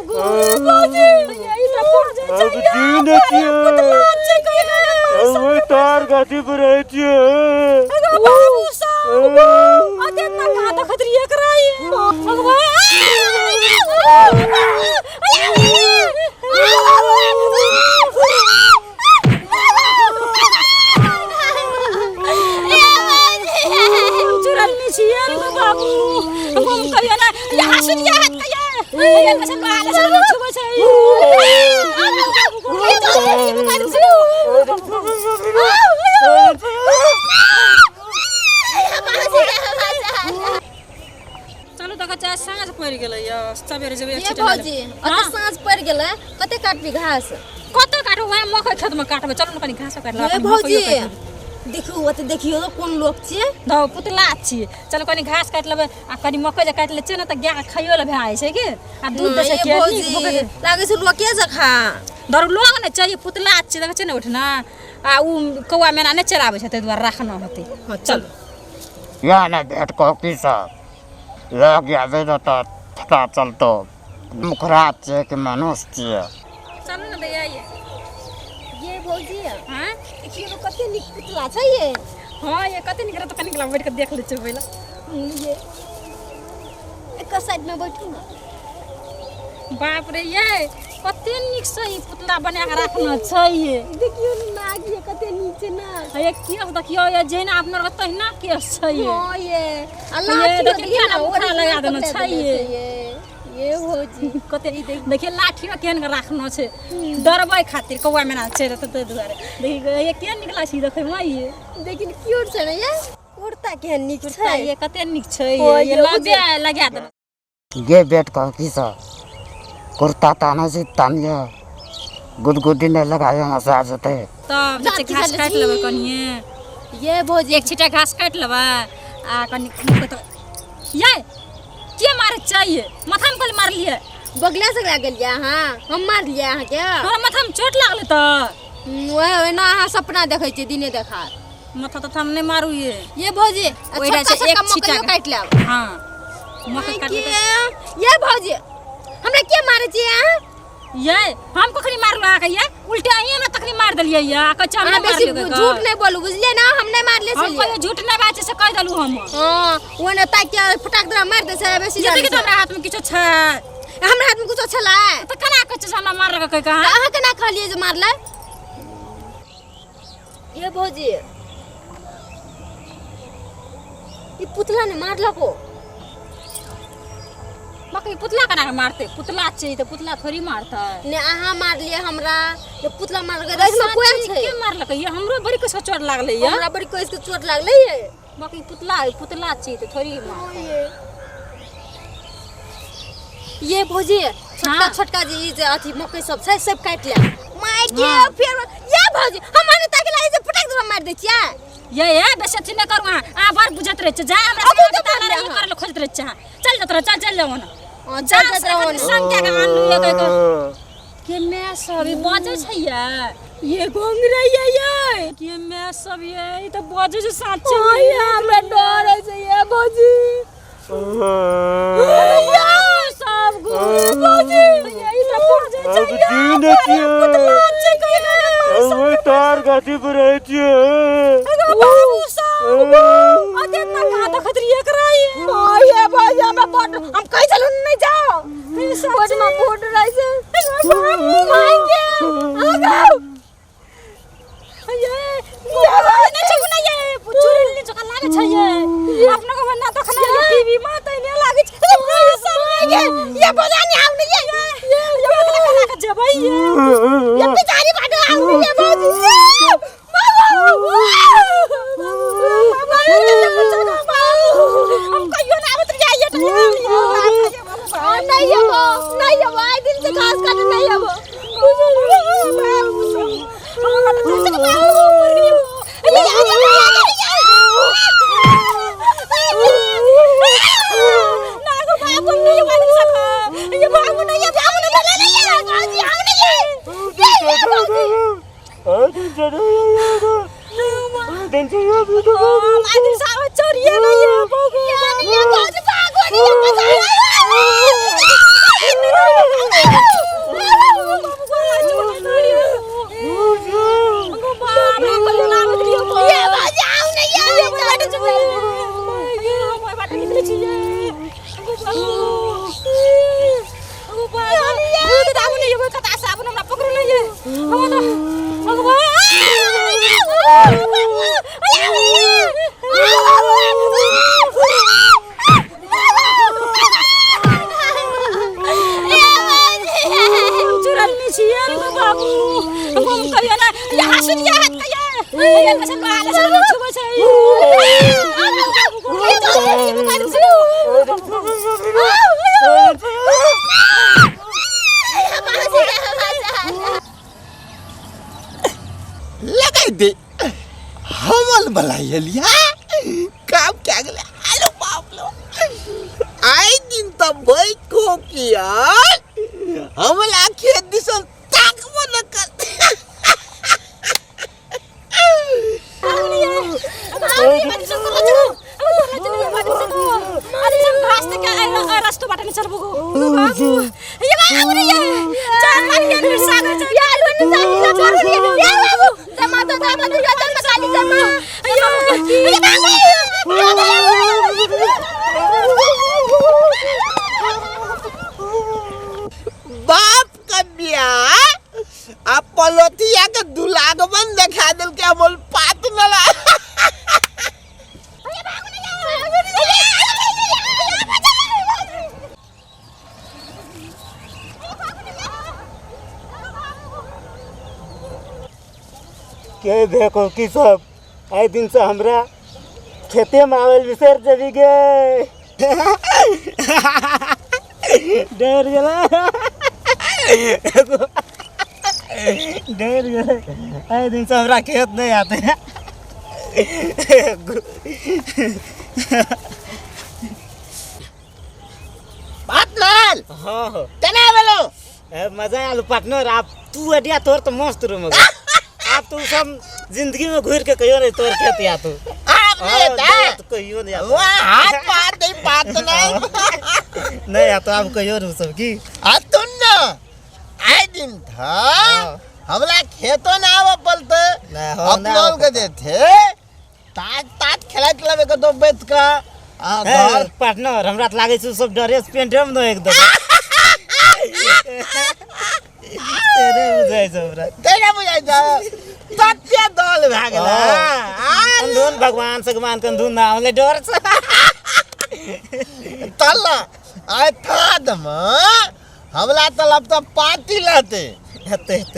बाबू बाजी यही तो पहुंचे चाहिए अब वो तार गाती पर है जी बाबू साहब अते तक हाथ खतरिए कराई चुरलनी छिए रे बाबू हम कहियो ना यहाँ सुन या हाथ कहियो ये कैसे बाल से छुबे छै चलो तक चाय साँझ पड़ गेलै या सबेरे जेबे ये भौजी अत साँझ पड़ गेलै कते काटबी घास कत काटो वहाँ मकई खेत में काटबे चलो न कनी घास काट ला ये भौजी देखियो ओते देखियो कोन लोग छिए दो पुतला छी चलो कनी घास काट लेबे आ कनी मकई जे काट ले छै न त गाय खाइयो ले भाई छै कि आ दूध दे छै के लागे छै लोग के जखा दर लोग न चाहिए पुतला छी देखे छै न उठना आ उ कौआ मेना नै चराबै छै तै दुआरे राखना होतै चल या ना भेट को की सब लग जावे तो पता चलतो मुखरा छे कि मनुष्य छे चल न दैया ये भौजी हां देखियो कते निक पुतला छै ये हां ये कते निक त कनी बैठ के देख ले छै पहिला ये एक साइड में बैठू ना बाप रे ये कते निक सही पुतला बना के राखना छै ये देखियो नाग ये कते नीचे ना ये केस देखियो ये जेना अपना के तहिना केस छै ये हां ये अल्लाह देखियो ना उखड़ा लगा देना छै ये भौजी कते देखिए लाठीवा केहन के राखना छै डरबै खातिर कौआ मेना छै त दुआरे देखियो ये केहन निकला छी देखै म ये लेकिन क्यूट छै ना ये कुर्ता केहन निक छै ये कते निक छै ये लगा दे गे बेट को की सब कुर्ता ताना से तानिया गुदगुदी ने लगायो हंसा जते तब जते घास काट लेबै कनिए ये भौजी एक छिटा घास काट लेबै आ कनी तो ये के मारे चाहिए माथा में कल मार लिए बगले से लग गेलिया हां हम मार लिया अहाँ के तोरा माथा में चोट लागले त ओए ना अहाँ सपना देखै छी दिने देखा माथा तो हम नहीं मारू ये भौजी ओइरा से एक छिटा काट ले हां मकई काट ले ये भौजी हमरा के मारे छी हां ये हम कखनी मारलो आ के ये उल्टे आइए ना तखनी मार देलिए या कच्चा हम मार लेबे झूठ नहीं बोलू बुझलिए ना हम नहीं मार ले हम कोई झूठ नहीं बात से कह देलु हम हां ओने ताकि फटाक दरा मार दे से बेसी जाने कि हमरा हाथ में किछो छै हमरा हाथ में कुछ छला त कना कच्चा हमरा मार लगा कह कहां अहाँ केना खलिए जे मारले ये भौजी ई पुतला ने मारला को मकई पुतला कना के मारते पुतला छै त पुतला थोड़ी मारता ने अहाँ मार लिए हमरा ये पुतला मार के देख में कोई छै के मारलक ये हमरो बड़ी कसो चोट लागले ये हमरा बड़ी कोई के चोट लागले ये मकई पुतला छै त थोड़ी मारता ये भौजी छोटका छोटका जी जे अथी मकई सब छै सब काट ले माय के फिर ये भौजी हम माने ताकि लागे जे फटाक दरा मार दे छियै ये बेसी अथी न करू आ बार बुझत रहे छ जा हमरा ताला रे कर खोजत रहे छ चल जात रह चल जाओ ना जा संख्या के आन ये कह के मैं सब बाजे छै ये गोंगरा ये के मैं सब ये त बाजे छै साच ये हमरा डर छै ये भौजी सब भौजी ये त बाजे छै वो तार गाती पर है जी बाबू साहब अते तक हाथ खतरिए कराई ये भौजी हम कहीं चलो नहीं जाओ बोझ में फूट रही से माय के आ जाओ ये नहीं चुना ये चुरल नहीं चका लागे छै ये अपना को बन्ना तो खना टीवी में त नहीं लागे छै ये बोला नहीं आउ नहीं ये कना के जबै ये बेचारी बाटे आउ नहीं ये भौजी हम कहियो ना आवत रहिए ये नहीं आई दिन से घास काट नहीं आबो चोरिए यहाँ सुनिए हाथ का ये मसल बाल से छुबे छै लगाई दे हमल बलाई लिया काम क्या गले आलो बाप लो आई दिन त भइको किया हमल आखे दिसन ताक मन कर रास्तो बाटो नि चल बगो बाबु ये बाबु रे चार मारी या सागर छ या आलु नि जानी छ छोरो रे या बाबु जमा त या जन्म काली जन्म ये बाप का बिया आ पलोतिया के दुलागमन देखा दिल के बोल पात नला के देखो कि सब आई दिन से हमरा खेते में आवल विसर जबी गे डर गेला डर गेला आई दिन से हमरा खेत नहीं आते बात नाल हाँ तने बोलो मजा आलू पार्टनर आप तू अडिया तोर तो मस्त रूम आप तू सब जिंदगी में घूर के कहियो नहीं तोर खेत या तू आप नहीं था तो कहियो नहीं वाह हाथ पात नहीं पात नहीं नहीं या तो आप कहियो नहीं सब की तुम ना आए दिन था हमला खेतों ना आवा पलते अपनों के जे थे तात तात खेला खेला के तो बेच का घर पार्टनर हमरा लागे छ सब ड्रेस पेंट हम न एकदम तेरे बुझाइ छ हमरा तेरे बुझाइ छ सत्य दल भ गेल अंधुन भगवान सगमान कंधुन ना हमले डर छ तल आय था दम हमला तलब त पार्टी लाते